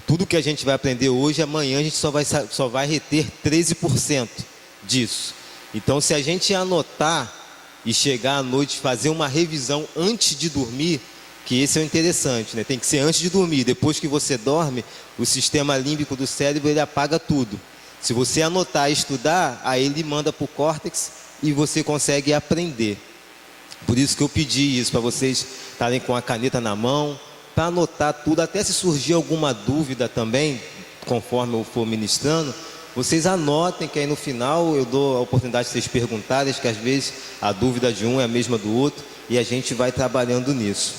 Tudo que a gente vai aprender hoje, amanhã a gente só vai reter 13% disso. Então, se a gente anotar e chegar à noite, fazer uma revisão antes de dormir, que esse é o interessante, né? Tem que ser antes de dormir. Depois que você dorme, o sistema límbico do cérebro, ele apaga tudo. Se você anotar e estudar, aí ele manda para o córtex e você consegue aprender. Por isso que eu pedi isso, para vocês estarem com a caneta na mão, para anotar tudo, até se surgir alguma dúvida também, conforme eu for ministrando, vocês anotem, que aí no final eu dou a oportunidade de vocês perguntarem, que às vezes a dúvida de um é a mesma do outro, e a gente vai trabalhando nisso.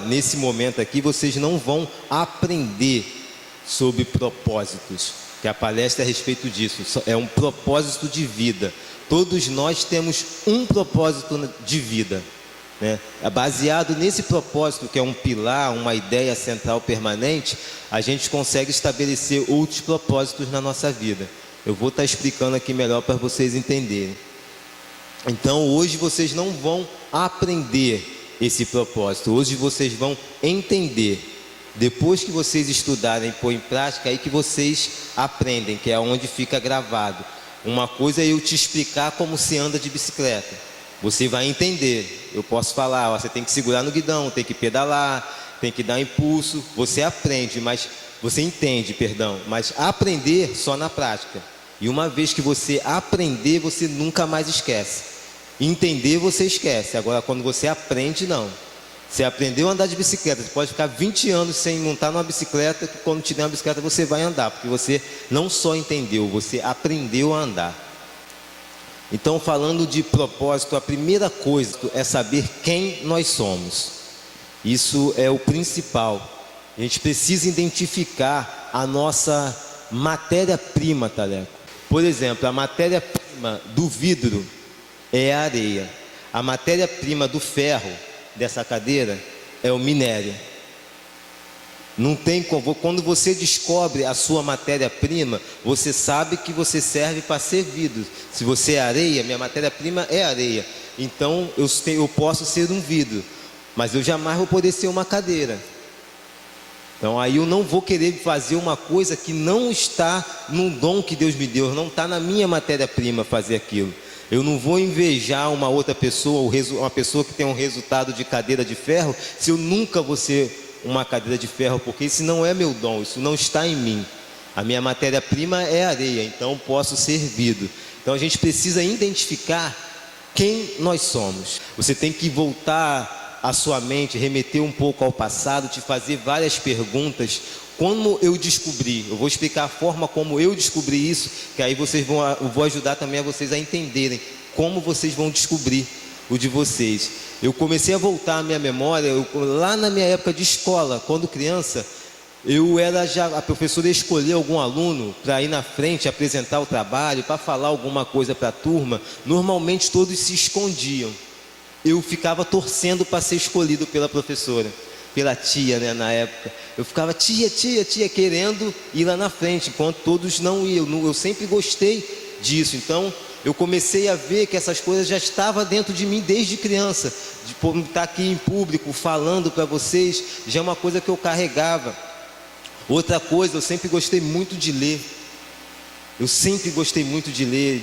Nesse momento aqui, vocês não vão aprender sobre propósitos, que a palestra é a respeito disso, é um propósito de vida. Todos nós temos um propósito de vida, né? Baseado nesse propósito, que é um pilar, uma ideia central permanente, a gente consegue estabelecer outros propósitos na nossa vida. Eu vou estar explicando aqui melhor para vocês entenderem. Então hoje vocês não vão aprender esse propósito, hoje vocês vão entender. Depois que vocês estudarem e pôr em prática, aí que vocês aprendem, que é onde fica gravado. Uma coisa é eu te explicar como se anda de bicicleta. Você vai entender. Eu posso falar, ó, você tem que segurar no guidão, tem que pedalar, tem que dar impulso. Você aprende, mas você entende, perdão. Mas aprender só na prática. E uma vez que você aprender, você nunca mais esquece. Entender você esquece. Agora, quando você aprende, não. Você aprendeu a andar de bicicleta, você pode ficar 20 anos sem montar numa bicicleta, que quando te der uma bicicleta você vai andar, porque você não só entendeu, você aprendeu a andar. Então, falando de propósito, a primeira coisa é saber quem nós somos. Isso é o principal. A gente precisa identificar a nossa matéria-prima, Taleco. Por exemplo, a matéria-prima do vidro é a areia. A matéria-prima do ferro dessa cadeira é o minério. Não tem como. Quando você descobre a sua matéria-prima, você sabe que você serve para ser vidro. Se você é areia, minha matéria-prima é areia. Então eu posso ser um vidro, mas eu jamais vou poder ser uma cadeira. Então aí eu não vou querer fazer uma coisa que não está no dom que Deus me deu, não está na minha matéria-prima fazer aquilo. Eu não vou invejar uma outra pessoa, uma pessoa que tem um resultado de cadeira de ferro, se eu nunca vou ser uma cadeira de ferro, porque isso não é meu dom, isso não está em mim. A minha matéria-prima é areia, então posso ser vidro. Então a gente precisa identificar quem nós somos. Você tem que voltar a sua mente, remeter um pouco ao passado, te fazer várias perguntas. Como eu descobri? Eu vou explicar a forma como eu descobri isso, que aí eu vou ajudar também a vocês a entenderem como vocês vão descobrir o de vocês. Eu comecei a voltar à minha memória, lá na minha época de escola, quando criança, a professora escolheu algum aluno para ir na frente apresentar o trabalho, para falar alguma coisa para a turma. Normalmente todos se escondiam. Eu ficava torcendo para ser escolhido pela professora, pela tia, né, na época. Eu ficava tia, querendo ir lá na frente, enquanto todos não iam. Eu sempre gostei disso. Então eu comecei a ver que essas coisas já estavam dentro de mim desde criança. De estar aqui em público falando para vocês, já é uma coisa que eu carregava. Outra coisa, eu sempre gostei muito de ler. Eu sempre gostei muito de ler,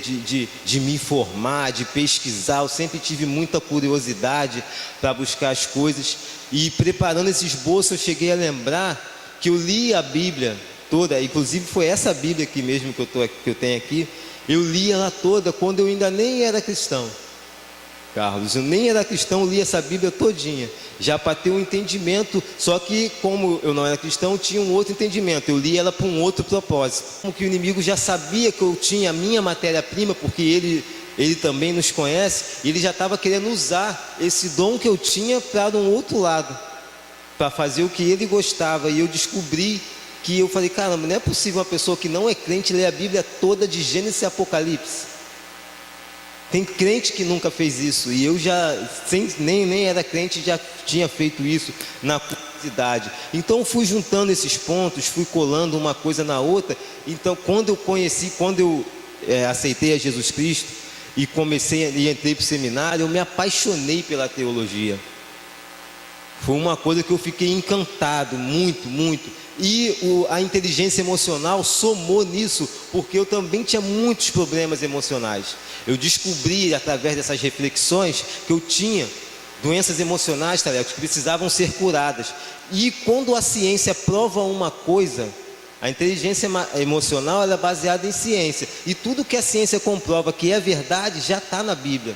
de me informar, de pesquisar. Eu sempre tive muita curiosidade para buscar as coisas. E preparando esse esboço, eu cheguei a lembrar que eu li a Bíblia toda. Inclusive foi essa Bíblia aqui mesmo que eu tenho aqui. Eu li ela toda quando eu ainda nem era cristão. Carlos, eu nem era cristão, eu li essa Bíblia todinha, já para ter um entendimento. Só que como eu não era cristão, eu tinha um outro entendimento. Eu li ela para um outro propósito. Como que o inimigo já sabia que eu tinha a minha matéria-prima, porque ele também nos conhece, e ele já estava querendo usar esse dom que eu tinha para um outro lado, para fazer o que ele gostava. E eu descobri que eu falei, caramba, não é possível uma pessoa que não é crente ler a Bíblia toda de Gênesis e Apocalipse. Tem crente que nunca fez isso, e eu já, nem era crente, já tinha feito isso na curiosidade. Então fui juntando esses pontos, fui colando uma coisa na outra. Então quando eu aceitei a Jesus Cristo e entrei para o seminário, eu me apaixonei pela teologia. Foi uma coisa que eu fiquei encantado, muito, muito. E a inteligência emocional somou nisso, porque eu também tinha muitos problemas emocionais. Eu descobri, através dessas reflexões, que eu tinha doenças emocionais, que precisavam ser curadas. E quando a ciência prova uma coisa, a inteligência emocional ela é baseada em ciência. E tudo que a ciência comprova que é verdade, já está na Bíblia.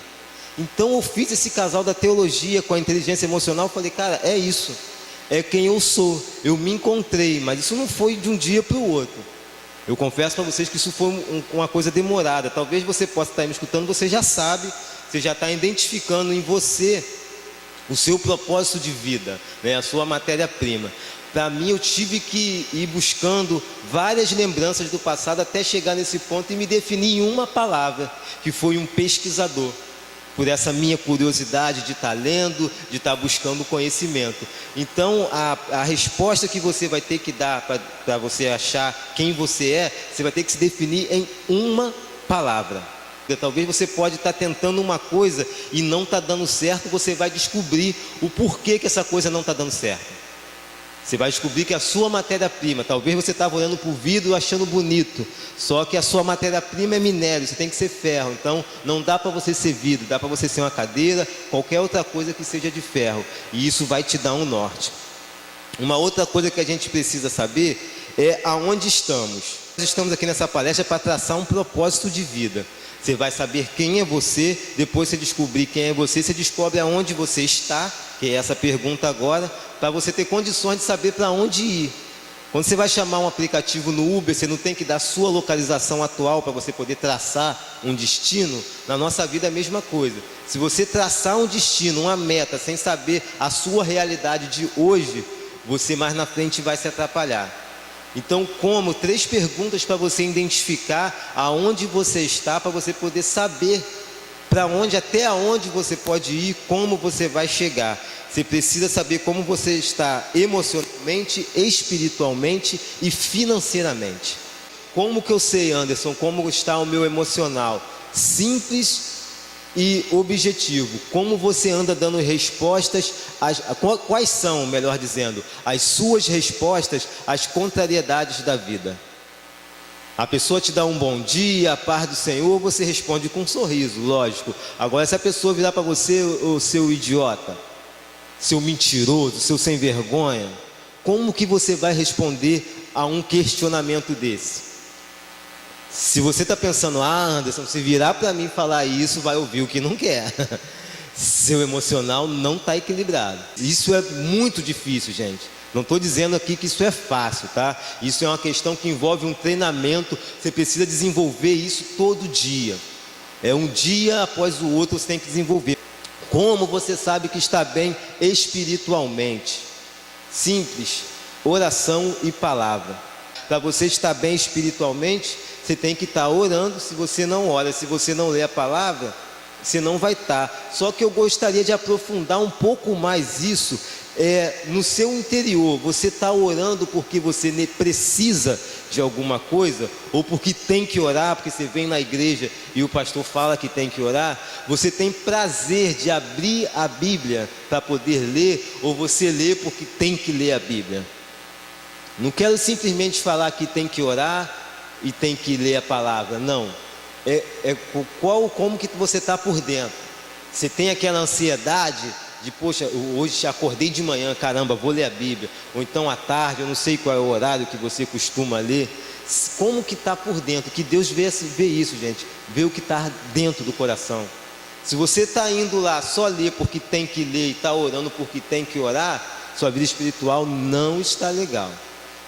Então eu fiz esse casal da teologia com a inteligência emocional, falei, cara, é isso. É quem eu sou, eu me encontrei, mas isso não foi de um dia para o outro. Eu confesso para vocês que isso foi uma coisa demorada. Talvez você possa estar me escutando, você já sabe, você já está identificando em você o seu propósito de vida, né? A sua matéria-prima. Para mim, eu tive que ir buscando várias lembranças do passado até chegar nesse ponto e me definir em uma palavra, que foi um pesquisador. Por essa minha curiosidade de estar lendo, de estar buscando conhecimento. Então, a resposta que você vai ter que dar para você achar quem você é, você vai ter que se definir em uma palavra. Talvez você pode estar tentando uma coisa e não está dando certo, você vai descobrir o porquê que essa coisa não está dando certo. Você vai descobrir que a sua matéria-prima, talvez você estava olhando para o vidro achando bonito, só que a sua matéria-prima é minério, você tem que ser ferro. Então não dá para você ser vidro, dá para você ser uma cadeira, qualquer outra coisa que seja de ferro, e isso vai te dar um norte. Uma outra coisa que a gente precisa saber é aonde estamos. Nós estamos aqui nessa palestra para traçar um propósito de vida. Você vai saber quem é você, depois você descobrir quem é você descobre aonde você está, que é essa pergunta agora, para você ter condições de saber para onde ir. Quando você vai chamar um aplicativo no Uber, você não tem que dar a sua localização atual para você poder traçar um destino. Na nossa vida é a mesma coisa. Se você traçar um destino, uma meta, sem saber a sua realidade de hoje, você mais na frente vai se atrapalhar. Então, como 3 perguntas para você identificar aonde você está, para você poder saber para onde, até aonde você pode ir, como você vai chegar. Você precisa saber como você está emocionalmente, espiritualmente e financeiramente. Como que eu sei, Anderson, como está o meu emocional? Simples e objetivo. Como você anda dando respostas, quais são, melhor dizendo, as suas respostas às contrariedades da vida? A pessoa te dá um bom dia, a paz do Senhor, você responde com um sorriso, lógico. Agora, se a pessoa virar para você, o seu idiota, seu mentiroso, seu sem vergonha, como que você vai responder a um questionamento desse? Se você está pensando, Anderson, se virar para mim falar isso, vai ouvir o que não quer. Seu emocional não está equilibrado. Isso é muito difícil, gente. Não estou dizendo aqui que isso é fácil, tá? Isso é uma questão que envolve um treinamento. Você precisa desenvolver isso todo dia. É um dia após o outro você tem que desenvolver. Como você sabe que está bem espiritualmente? Simples, oração e palavra. Para você estar bem espiritualmente, você tem que estar orando. Se você não ora, se você não lê a palavra, você não vai estar. Só que eu gostaria de aprofundar um pouco mais isso. No seu interior, você está orando porque você precisa de alguma coisa, ou porque tem que orar, porque você vem na igreja e o pastor fala que tem que orar? Você tem prazer de abrir a Bíblia para poder ler, ou você lê porque tem que ler a Bíblia? Não quero simplesmente falar que tem que orar e tem que ler a palavra, não. Como que você está por dentro? Você tem aquela ansiedade de, poxa, hoje acordei de manhã, caramba, vou ler a Bíblia. Ou então à tarde, eu não sei qual é o horário que você costuma ler. Como que está por dentro? Que Deus vê isso, gente. Vê o que está dentro do coração. Se você está indo lá só ler porque tem que ler e está orando porque tem que orar, sua vida espiritual não está legal.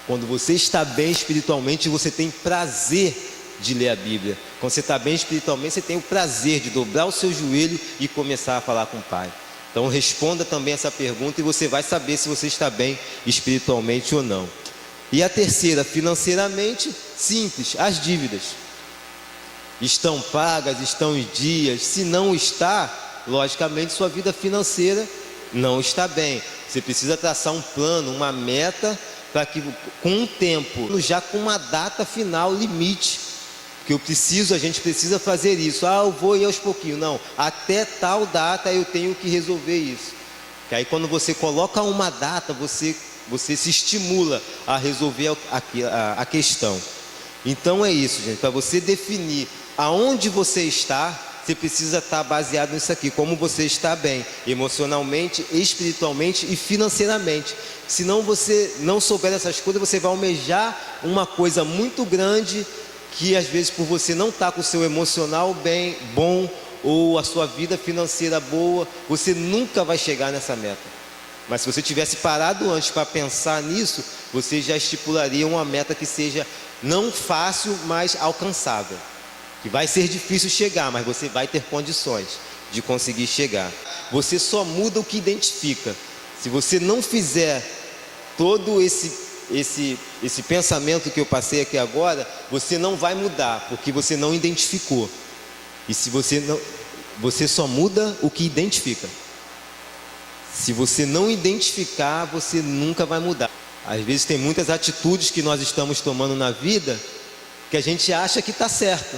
Quando você está bem espiritualmente, você tem prazer de ler a Bíblia. Quando você está bem espiritualmente, você tem o prazer de dobrar o seu joelho e começar a falar com o Pai. Então responda também essa pergunta e você vai saber se você está bem espiritualmente ou não. E a terceira, financeiramente, simples, as dívidas. Estão pagas, estão em dias. Se não está, logicamente sua vida financeira não está bem. Você precisa traçar um plano, uma meta, para que com um tempo, já com uma data final, limite. Porque a gente precisa fazer isso. Eu vou ir aos pouquinhos. Não, até tal data eu tenho que resolver isso. Que aí quando você coloca uma data, você você se estimula a resolver a questão. Então é isso, gente. Para você definir aonde você está, você precisa estar baseado nisso aqui. Como você está bem, emocionalmente, espiritualmente e financeiramente. Se não você não souber dessas coisas, você vai almejar uma coisa muito grande que às vezes por você não estar com o seu emocional bem, bom, ou a sua vida financeira boa, você nunca vai chegar nessa meta. Mas se você tivesse parado antes para pensar nisso, você já estipularia uma meta que seja não fácil, mas alcançável. Que vai ser difícil chegar, mas você vai ter condições de conseguir chegar. Você só muda o que identifica. Se você não fizer todo esse pensamento que eu passei aqui agora, você não vai mudar, porque você não identificou. E se você só muda o que identifica. Se você não identificar, você nunca vai mudar. Às vezes tem muitas atitudes que nós estamos tomando na vida que a gente acha que está certo.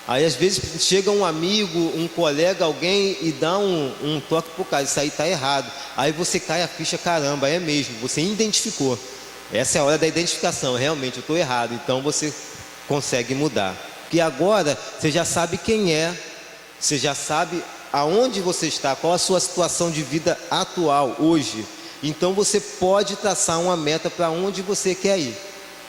Aí às vezes chega um amigo, um colega, alguém e dá um toque por cara, isso aí está errado. Aí você cai a ficha, caramba, é mesmo, você identificou. Essa é a hora da identificação, realmente eu estou errado, então você consegue mudar. Porque agora você já sabe quem é, você já sabe aonde você está, qual a sua situação de vida atual hoje. Então você pode traçar uma meta para onde você quer ir.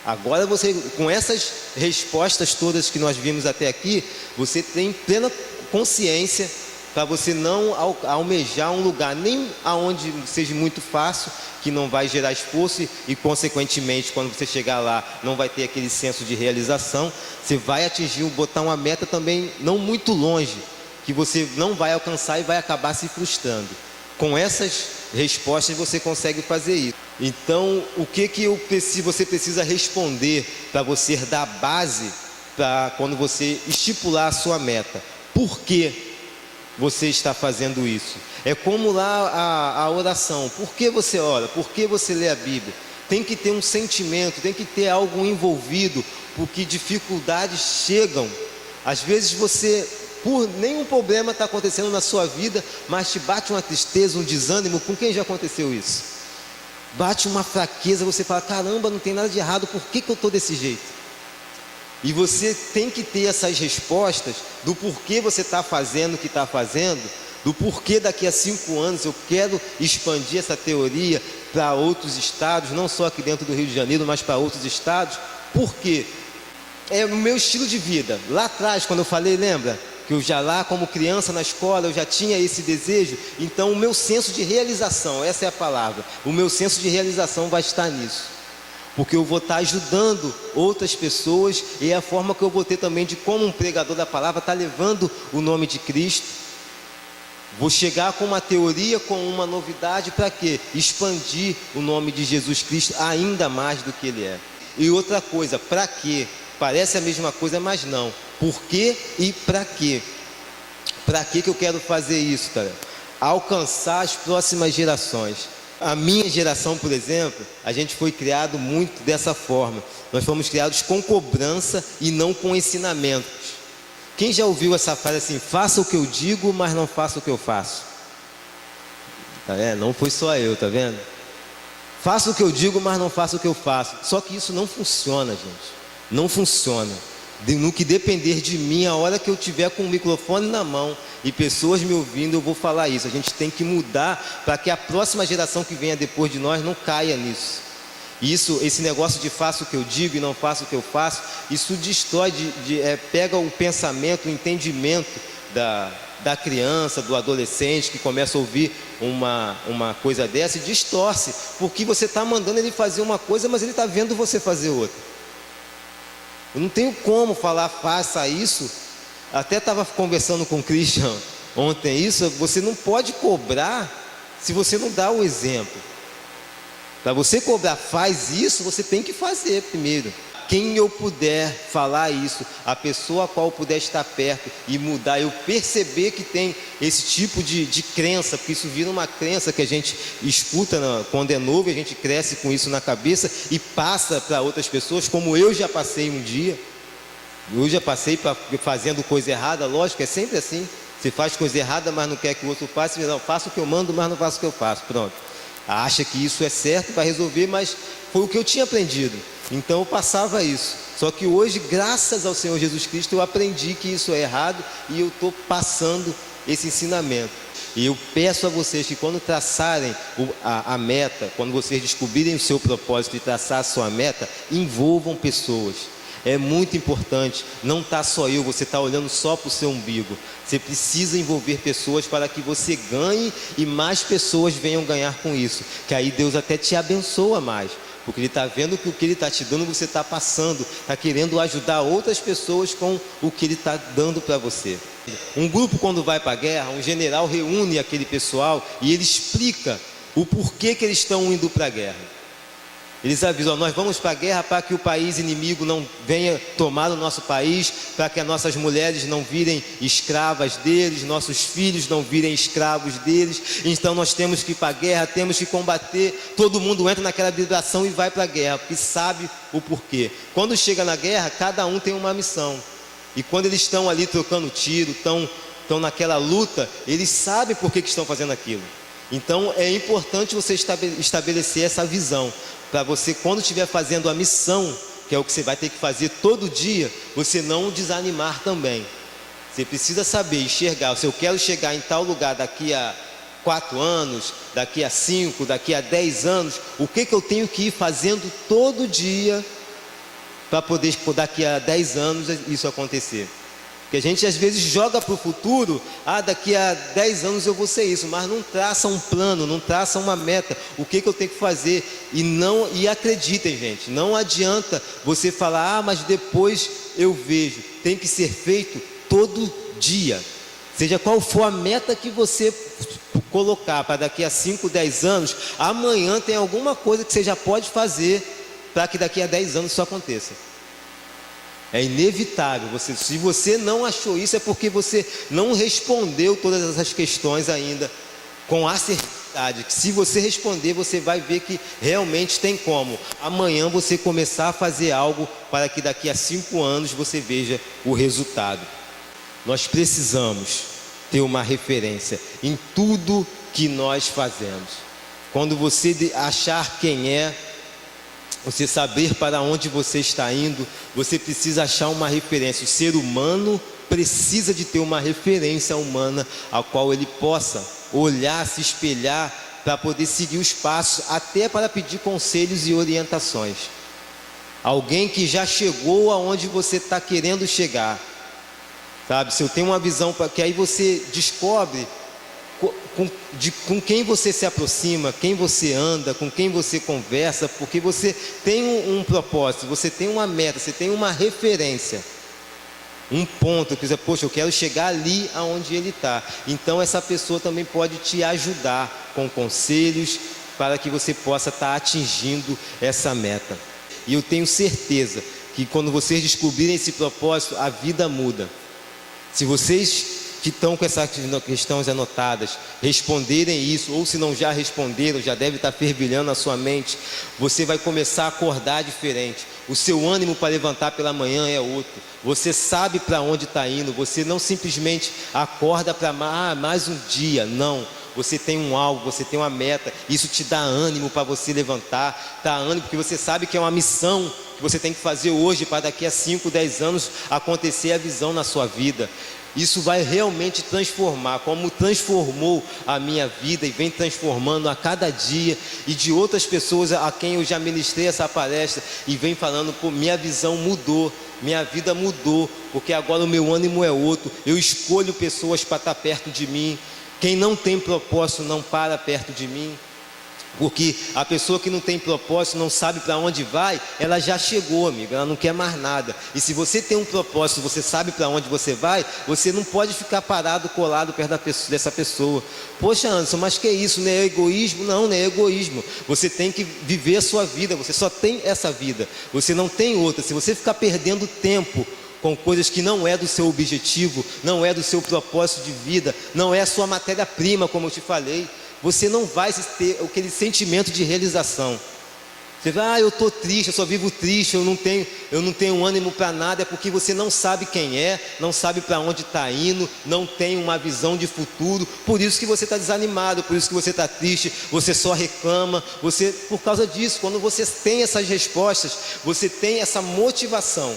Agora você, com essas respostas todas que nós vimos até aqui, você tem plena consciência para você não almejar um lugar nem aonde seja muito fácil, que não vai gerar esforço e consequentemente quando você chegar lá não vai ter aquele senso de realização. Você vai atingir, botar uma meta também não muito longe, que você não vai alcançar e vai acabar se frustrando. Com essas respostas você consegue fazer isso. Então, o que você precisa responder para você dar base para quando você estipular a sua meta? Por que você está fazendo isso? É como lá a oração. Por que você ora? Por que você lê a Bíblia? Tem que ter um sentimento, tem que ter algo envolvido, porque dificuldades chegam. Às vezes nenhum problema está acontecendo na sua vida, mas te bate uma tristeza, um desânimo. Com quem já aconteceu isso? Bate uma fraqueza, você fala, caramba, não tem nada de errado, por que eu estou desse jeito? E você tem que ter essas respostas do porquê você está fazendo o que está fazendo, do porquê daqui a 5 anos eu quero expandir essa teoria para outros estados, não só aqui dentro do Rio de Janeiro, mas para outros estados. Por quê? É o meu estilo de vida. Lá atrás, quando eu falei, lembra? Que eu já lá, como criança na escola, eu já tinha esse desejo. Então o meu senso de realização, essa é a palavra, o meu senso de realização vai estar nisso. Porque eu vou estar ajudando outras pessoas, e é a forma que eu vou ter também de, como um pregador da palavra, estar levando o nome de Cristo. Vou chegar com uma teoria, com uma novidade, para quê? Expandir o nome de Jesus Cristo ainda mais do que ele é. E outra coisa, para quê? Parece a mesma coisa, mas não. Por quê e para quê? Para que eu quero fazer isso, cara? Alcançar as próximas gerações. A minha geração, por exemplo, a gente foi criado muito dessa forma. Nós fomos criados com cobrança e não com ensinamentos. Quem já ouviu essa frase assim, faça o que eu digo, mas não faça o que eu faço? Tá vendo? Não foi só eu, tá vendo? Faça o que eu digo, mas não faça o que eu faço. Só que isso não funciona, gente. Não funciona. No que depender de mim, a hora que eu tiver com o microfone na mão e pessoas me ouvindo, eu vou falar isso. A gente tem que mudar para que a próxima geração que venha depois de nós não caia nisso. Esse negócio de faço o que eu digo e não faço o que eu faço, isso destrói, pega o pensamento, o entendimento da criança, do adolescente que começa a ouvir uma coisa dessa e distorce, porque você está mandando ele fazer uma coisa, mas ele está vendo você fazer outra. Eu não tenho como falar, faça isso. Até estava conversando com o Christian ontem isso. Você não pode cobrar se você não dá o exemplo. Para você cobrar, faz isso, você tem que fazer primeiro. Quem eu puder falar isso, a pessoa a qual eu puder estar perto e mudar, eu perceber que tem esse tipo de crença, porque isso vira uma crença que a gente escuta quando é novo, a gente cresce com isso na cabeça e passa para outras pessoas, como eu já passei um dia. Eu já passei fazendo coisa errada, lógico, é sempre assim. Você faz coisa errada, mas não quer que o outro faça, não, faça o que eu mando, mas não faço o que eu faço, pronto. Acha que isso é certo, vai resolver, mas foi o que eu tinha aprendido. Então eu passava isso. Só que hoje, graças ao Senhor Jesus Cristo, eu aprendi que isso é errado e eu estou passando esse ensinamento. E eu peço a vocês que quando traçarem a meta, quando vocês descobrirem o seu propósito e traçar a sua meta, envolvam pessoas. É muito importante, não está só eu, você está olhando só para o seu umbigo. Você precisa envolver pessoas para que você ganhe e mais pessoas venham ganhar com isso. Que aí Deus até te abençoa mais. Porque Ele está vendo que o que Ele está te dando você está passando, está querendo ajudar outras pessoas com o que Ele está dando para você. Um grupo quando vai para a guerra, um general reúne aquele pessoal e ele explica o porquê que eles estão indo para a guerra. Eles avisam, nós vamos para a guerra para que o país inimigo não venha tomar o nosso país, para que as nossas mulheres não virem escravas deles, nossos filhos não virem escravos deles. Então nós temos que ir para a guerra, temos que combater. Todo mundo entra naquela vibração e vai para a guerra, porque sabe o porquê. Quando chega na guerra, cada um tem uma missão. E quando eles estão ali trocando tiro, estão naquela luta, eles sabem por que estão fazendo aquilo. Então é importante você estabelecer essa visão, para você, quando estiver fazendo a missão, que é o que você vai ter que fazer todo dia, você não desanimar também. Você precisa saber, enxergar, se eu quero chegar em tal lugar daqui a 4 anos, daqui a 5, daqui a 10 anos, o que eu tenho que ir fazendo todo dia, para poder, daqui a 10 anos, isso acontecer. Porque a gente às vezes joga para o futuro, daqui a 10 anos eu vou ser isso, mas não traça um plano, não traça uma meta, o que eu tenho que fazer. E acreditem, gente, não adianta você falar, mas depois eu vejo. Tem que ser feito todo dia. Seja qual for a meta que você colocar para daqui a 5, 10 anos, amanhã tem alguma coisa que você já pode fazer para que daqui a 10 anos isso aconteça. É inevitável. Se você não achou isso, é porque você não respondeu todas essas questões ainda com assertividade. Que se você responder, você vai ver que realmente tem como amanhã você começar a fazer algo para que daqui a 5 anos você veja o resultado. Nós precisamos ter uma referência em tudo que nós fazemos. Quando você achar quem é, você saber para onde você está indo, você precisa achar uma referência. O ser humano precisa de ter uma referência humana a qual ele possa olhar, se espelhar, para poder seguir os passos, até para pedir conselhos e orientações. Alguém que já chegou aonde você está querendo chegar, sabe? Se eu tenho uma visão, que aí você descobre com quem você se aproxima, quem você anda, com quem você conversa, porque você tem um propósito, você tem uma meta, você tem uma referência, um ponto, que dizer, poxa, eu quero chegar ali aonde ele está. Então essa pessoa também pode te ajudar com conselhos para que você possa estar atingindo essa meta. E eu tenho certeza que quando vocês descobrirem esse propósito, a vida muda. Se vocês que estão com essas questões anotadas responderem isso, ou se não já responderam, já deve estar fervilhando na sua mente, você vai começar a acordar diferente. O seu ânimo para levantar pela manhã é outro. Você sabe para onde está indo. Você não simplesmente acorda para mais um dia. Não. Você tem um alvo, você tem uma meta. Isso te dá ânimo para você levantar. Dá ânimo porque você sabe que é uma missão que você tem que fazer hoje para daqui a 5, 10 anos acontecer a visão na sua vida. Isso vai realmente transformar, como transformou a minha vida e vem transformando a cada dia, e de outras pessoas a quem eu já ministrei essa palestra e vem falando, pô, minha visão mudou, minha vida mudou, porque agora o meu ânimo é outro, eu escolho pessoas para estar perto de mim. Quem não tem propósito não para perto de mim. Porque a pessoa que não tem propósito, não sabe para onde vai, ela já chegou, amigo, ela não quer mais nada. E se você tem um propósito, você sabe para onde você vai, você não pode ficar parado, colado perto dessa pessoa. Poxa, Anderson, mas que é isso? Não é egoísmo? Não, não é egoísmo. Você tem que viver a sua vida, você só tem essa vida, você não tem outra. Se você ficar perdendo tempo com coisas que não é do seu objetivo, não é do seu propósito de vida, não é a sua matéria-prima, como eu te falei, você não vai ter aquele sentimento de realização. Você vai, eu estou triste, eu só vivo triste, eu não tenho ânimo para nada, é porque você não sabe quem é, não sabe para onde está indo, não tem uma visão de futuro, por isso que você está desanimado, por isso que você está triste, você só reclama, por causa disso, quando você tem essas respostas, você tem essa motivação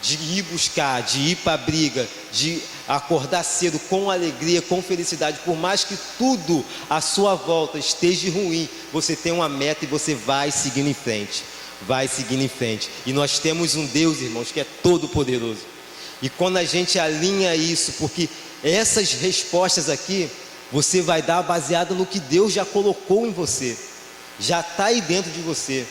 de ir buscar, de ir para a briga, de acordar cedo com alegria, com felicidade, por mais que tudo à sua volta esteja ruim, você tem uma meta e você vai seguindo em frente, vai seguindo em frente. E nós temos um Deus, irmãos, que é todo poderoso. E quando a gente alinha isso, porque essas respostas aqui, você vai dar baseado no que Deus já colocou em você, já está aí dentro de você.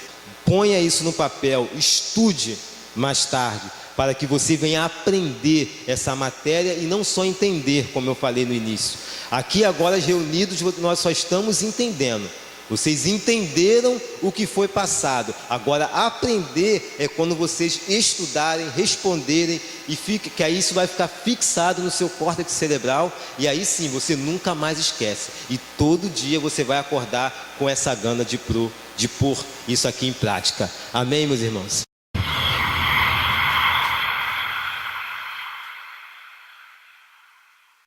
Ponha isso no papel, estude mais tarde, para que você venha aprender essa matéria e não só entender, como eu falei no início. Aqui agora reunidos nós só estamos entendendo. Vocês entenderam o que foi passado. Agora aprender é quando vocês estudarem, responderem e que aí isso vai ficar fixado no seu córtex cerebral e aí sim você nunca mais esquece. E todo dia você vai acordar com essa gana de pôr isso aqui em prática. Amém, meus irmãos?